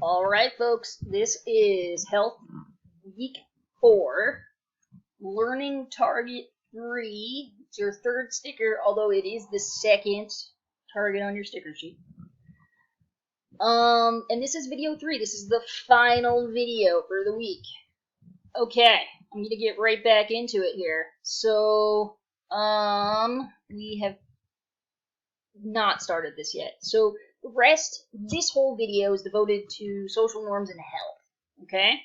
Alright, folks, this is Health Week 4, Learning Target 3. It's your third sticker, although it is the second target on your sticker sheet. And this is video 3. This is the final video for the week. Okay, I'm gonna get right back into it here. So, we have not started this yet. So, this whole video is devoted to social norms and health. Okay?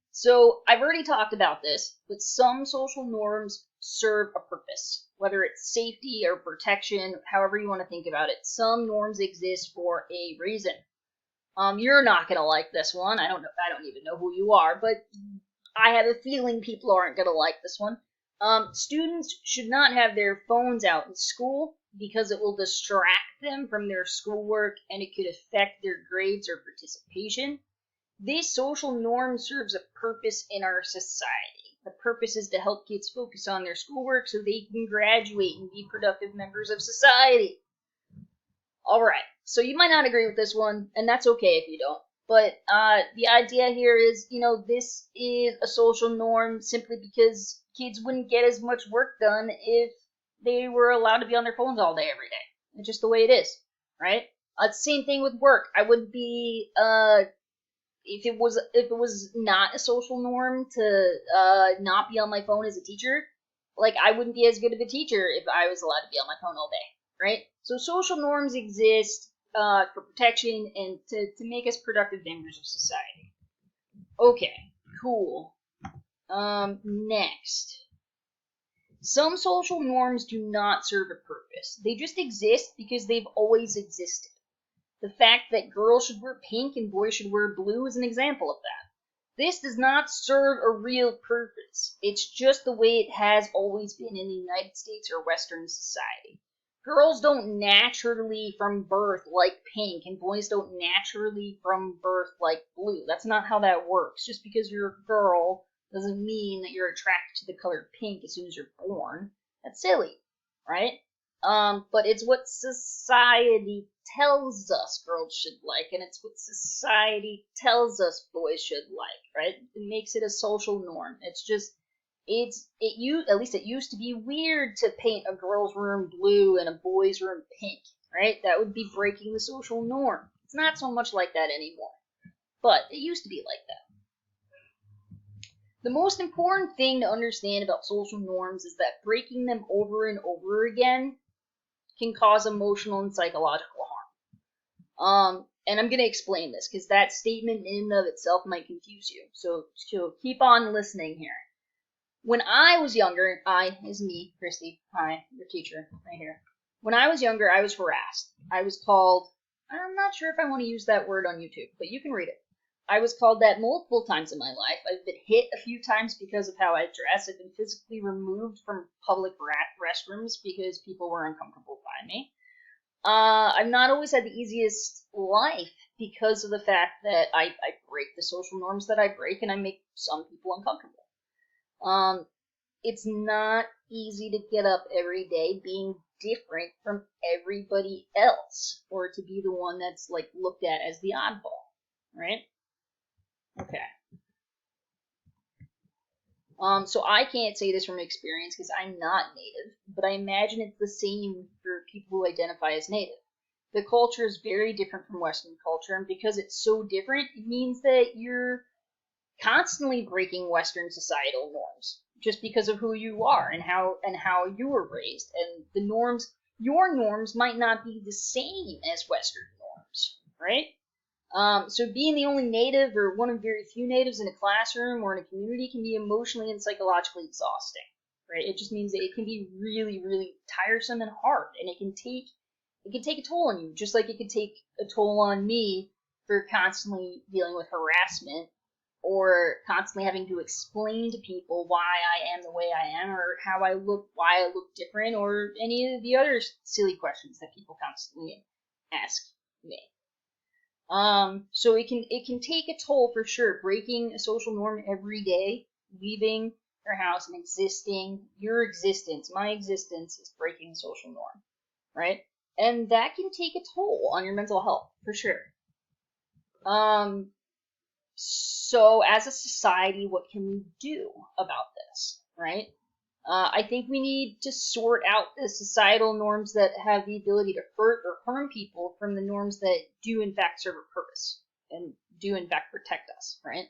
So I've already talked about this, but some social norms serve a purpose, whether it's safety or protection, however you want to think about it. Some norms exist for a reason. You're not gonna like this one. I don't even know who you are, but I have a feeling people aren't gonna like this one. Students should not have their phones out in school because it will distract them from their schoolwork and it could affect their grades or participation. This social norm serves a purpose in our society. The purpose is to help kids focus on their schoolwork so they can graduate and be productive members of society. Alright, so you might not agree with this one, and that's okay if you don't. But the idea here is, this is a social norm simply because kids wouldn't get as much work done if they were allowed to be on their phones all day, every day. It's just the way it is, right? Same thing with work. I wouldn't be if it was not a social norm to not be on my phone as a teacher. Like, I wouldn't be as good of a teacher if I was allowed to be on my phone all day, right? So social norms exist for protection and to make us productive members of society. Okay, cool. Next. Some social norms do not serve a purpose. They just exist because they've always existed. The fact that girls should wear pink and boys should wear blue is an example of that. This does not serve a real purpose. It's just the way it has always been in the United States or Western society. Girls don't naturally from birth like pink, and boys don't naturally from birth like blue. That's not how that works. Just because you're a girl doesn't mean that you're attracted to the color pink as soon as you're born. That's silly, right? But it's what society tells us girls should like, and it's what society tells us boys should like, right? It makes it a social norm. At least it used to be weird to paint a girl's room blue and a boy's room pink, right? That would be breaking the social norm. It's not so much like that anymore, but it used to be like that. The most important thing to understand about social norms is that breaking them over and over again can cause emotional and psychological harm. And I'm going to explain this because that statement in and of itself might confuse you. So keep on listening here. When I was younger, I is me, Christy. Hi, your teacher, right here. When I was younger, I was harassed. I was called, I'm not sure if I want to use that word on YouTube, but you can read it. I was called that multiple times in my life. I've been hit a few times because of how I dress. I've been physically removed from public restrooms because people were uncomfortable by me. I've not always had the easiest life because of the fact that I break the social norms that I break and I make some people uncomfortable. It's not easy to get up every day being different from everybody else, or to be the one that's like looked at as the oddball, right? Okay. So I can't say this from experience because I'm not native, but I imagine it's the same for people who identify as native. The culture is very different from Western culture, and because it's so different, it means that you're constantly breaking Western societal norms just because of who you are and how you were raised, and your norms might not be the same as Western norms, right? So being the only native or one of very few natives in a classroom or in a community can be emotionally and psychologically exhausting, right? It just means that it can be really, really tiresome and hard, and it can take a toll on you, just like it could take a toll on me for constantly dealing with harassment or constantly having to explain to people why I am the way I am or how I look, why I look different, or any of the other silly questions that people constantly ask me. So it can take a toll for sure. Breaking a social norm every day, leaving your house and your existence, my existence is breaking a social norm, right? And that can take a toll on your mental health for sure. So as a society, what can we do about this, right? I think we need to sort out the societal norms that have the ability to hurt or harm people from the norms that do in fact serve a purpose and do in fact protect us, right?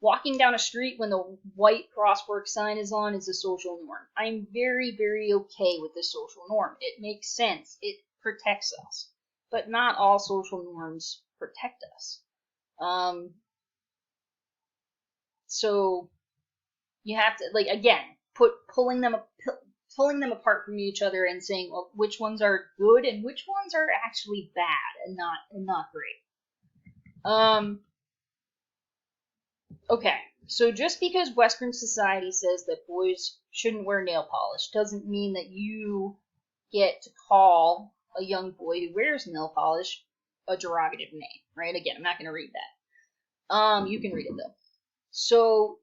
Walking down a street when the white crosswalk sign is on is a social norm. I'm very, very okay with this social norm. It makes sense. It protects us. But not all social norms protect us. So you have to, like, again, pulling them apart from each other and saying, well, which ones are good and which ones are actually bad and not great. Okay, so just because Western society says that boys shouldn't wear nail polish doesn't mean that you get to call a young boy who wears nail polish a derogative name, right? Again, I'm not going to read that. You can read it though. So,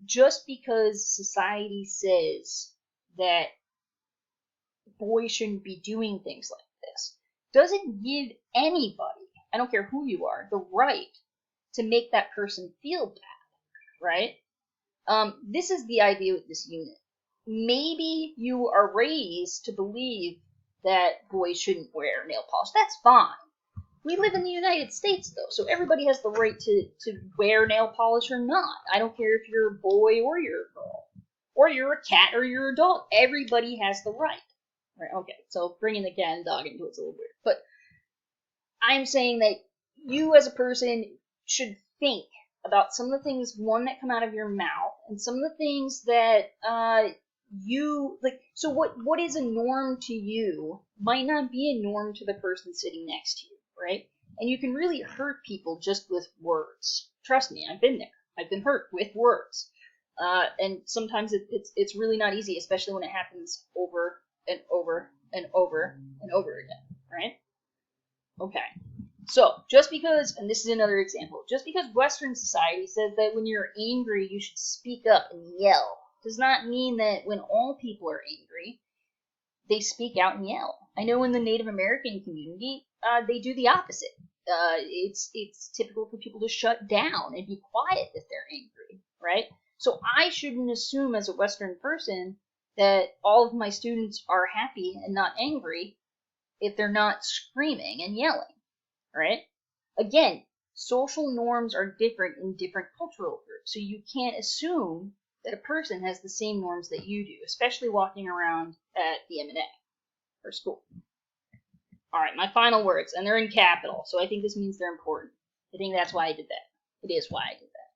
just because society says that boys shouldn't be doing things like this doesn't give anybody, I don't care who you are, the right to make that person feel bad. Right? This is the idea with this unit. Maybe you are raised to believe that boys shouldn't wear nail polish. That's fine. We live in the United States, though, so everybody has the right to wear nail polish or not. I don't care if you're a boy or you're a girl, or you're a cat or you're a dog. Everybody has the right. Right? Okay, so bringing the cat and dog into it's a little weird. But I'm saying that you as a person should think about some of the things, one, that come out of your mouth, and some of the things that you like. So what is a norm to you might not be a norm to the person sitting next to you, right? And you can really hurt people just with words. Trust me, I've been there. I've been hurt with words, and sometimes it's really not easy, especially when it happens over and over and over and over again, right? Okay. So, just because, and this is another example, just because Western society says that when you're angry you should speak up and yell, does not mean that when all people are angry, they speak out and yell. I know in the Native American community, they do the opposite. It's typical for people to shut down and be quiet if they're angry, right? So I shouldn't assume as a Western person that all of my students are happy and not angry if they're not screaming and yelling. Right? Again, social norms are different in different cultural groups, so you can't assume that a person has the same norms that you do, especially walking around at the M&A or school. All right, my final words, and they're in capital, so I think this means they're important. I think that's why I did that. It is why I did that.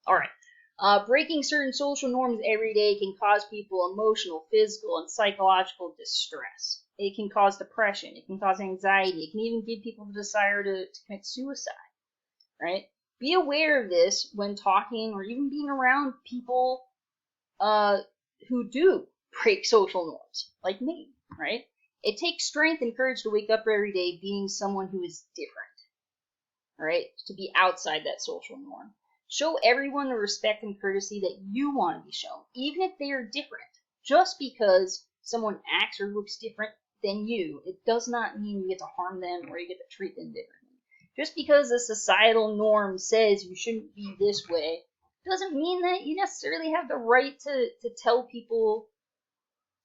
All right. Breaking certain social norms every day can cause people emotional, physical, and psychological distress. It can cause depression. It can cause anxiety. It can even give people the desire to commit suicide, right? Be aware of this when talking or even being around people who do break social norms, like me, right? It takes strength and courage to wake up every day being someone who is different, right? To be outside that social norm. Show everyone the respect and courtesy that you want to be shown, even if they are different. Just because someone acts or looks different than you, it does not mean you get to harm them or you get to treat them differently. Just because a societal norm says you shouldn't be this way doesn't mean that you necessarily have the right to tell people,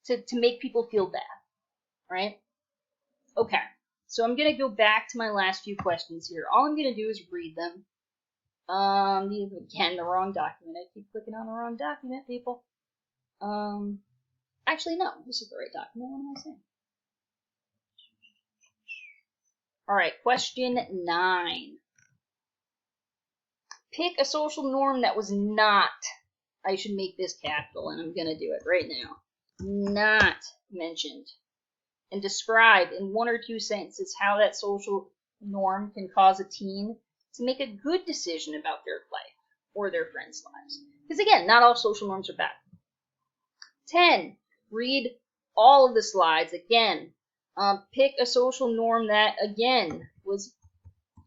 to make people feel bad, right? Okay, so I'm going to go back to my last few questions here. All I'm going to do is read them. Again, the wrong document. I keep clicking on the wrong document, people. Actually, no, this is the right document. What am I saying? Alright, question 9. Pick a social norm that was not, I should make this capital, and I'm going to do it right now, not mentioned, and describe in 1 or 2 sentences how that social norm can cause a teen to make a good decision about their life or their friends' lives. Because again, not all social norms are bad. 10. Read all of the slides again. Pick a social norm that, again, was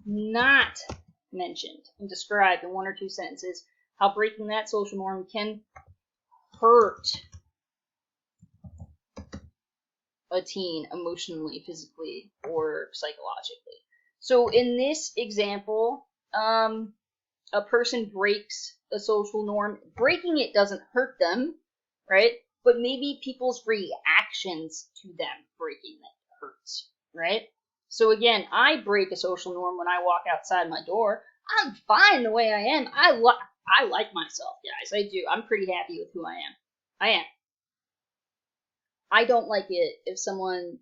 not mentioned and describe in 1 or 2 sentences how breaking that social norm can hurt a teen emotionally, physically, or psychologically. So in this example, a person breaks a social norm. Breaking it doesn't hurt them, right? But maybe people's reactions to them breaking it hurts, right? So again, I break a social norm when I walk outside my door. I'm fine the way I am. I like myself, guys. I do. I'm pretty happy with who I am. I am. I don't like it if someone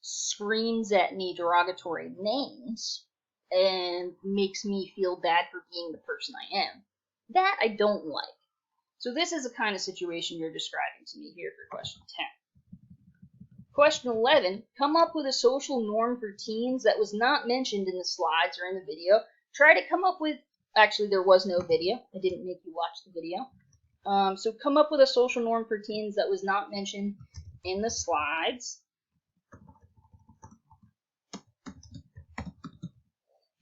screams at me derogatory names and makes me feel bad for being the person I am. That I don't like. So this is the kind of situation you're describing to me here for question 10. Question 11, come up with a social norm for teens that was not mentioned in the slides or in the video. Try to come up with, actually there was no video. I didn't make you watch the video. So come up with a social norm for teens that was not mentioned in the slides.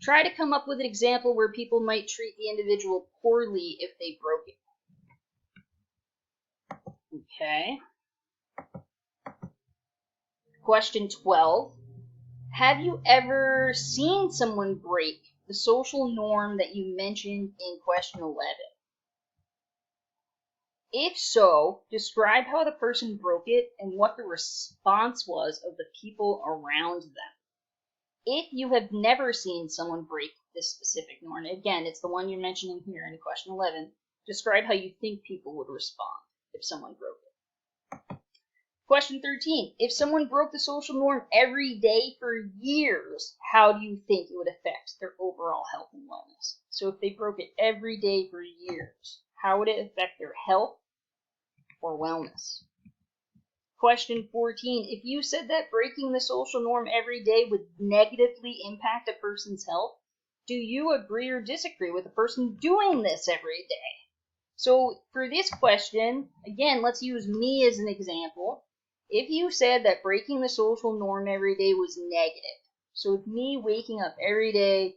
Try to come up with an example where people might treat the individual poorly if they broke it. Okay. Question 12. Have you ever seen someone break the social norm that you mentioned in question 11? If so, describe how the person broke it and what the response was of the people around them. If you have never seen someone break this specific norm, again, it's the one you're mentioning here in question 11, describe how you think people would respond if someone broke it. Question 13, if someone broke the social norm every day for years, how do you think it would affect their overall health and wellness? So if they broke it every day for years, how would it affect their health or wellness? Question 14, if you said that breaking the social norm every day would negatively impact a person's health, do you agree or disagree with the person doing this every day? So for this question, again, let's use me as an example. If you said that breaking the social norm every day was negative, so if me waking up every day,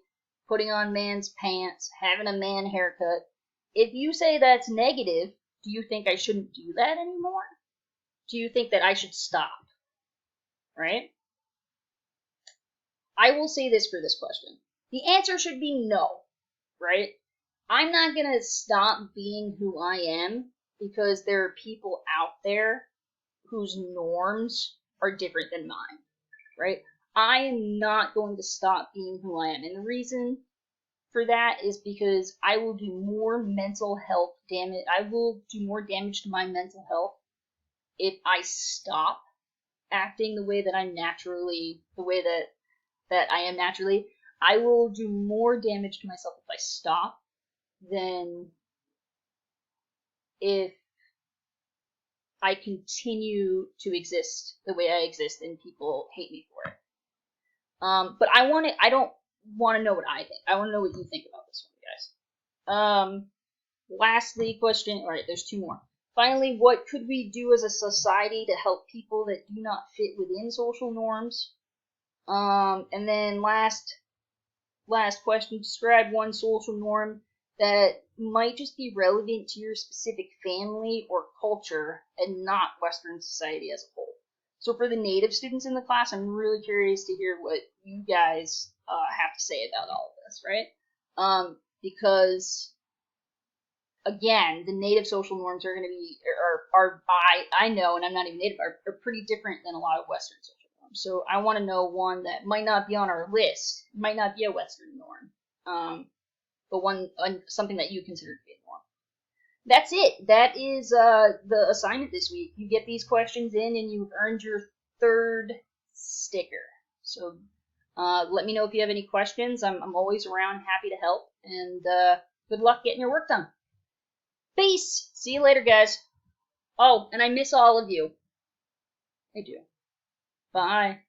putting on man's pants, having a man haircut, if you say that's negative, do you think I shouldn't do that anymore? Do you think that I should stop? Right? I will say this for this question. The answer should be no, right? I'm not going to stop being who I am because there are people out there whose norms are different than mine, right? I am not going to stop being who I am. And the reason for that is because I will do more mental health damage. I will do more damage to my mental health if I stop acting the way that I'm naturally, the way that I am naturally. I will do more damage to myself if I stop than if I continue to exist the way I exist and people hate me for it. But I don't want to know what I think. I want to know what you think about this one, guys. Lastly, question, all right, there's two more. Finally, what could we do as a society to help people that do not fit within social norms? And then last question, describe one social norm that might just be relevant to your specific family or culture and not Western society as a whole. So for the native students in the class, I'm really curious to hear what you guys have to say about all of this, right? Because again, the native social norms are going to be, I know, and I'm not even native, are pretty different than a lot of Western social norms. So I want to know one that might not be on our list, might not be a Western norm, but something that you consider to be a norm. That's it. That is the assignment this week. You get these questions in, and you've earned your third sticker. So let me know if you have any questions. I'm always around, happy to help, and good luck getting your work done. Peace. See you later, guys. Oh, and I miss all of you. I do. Bye.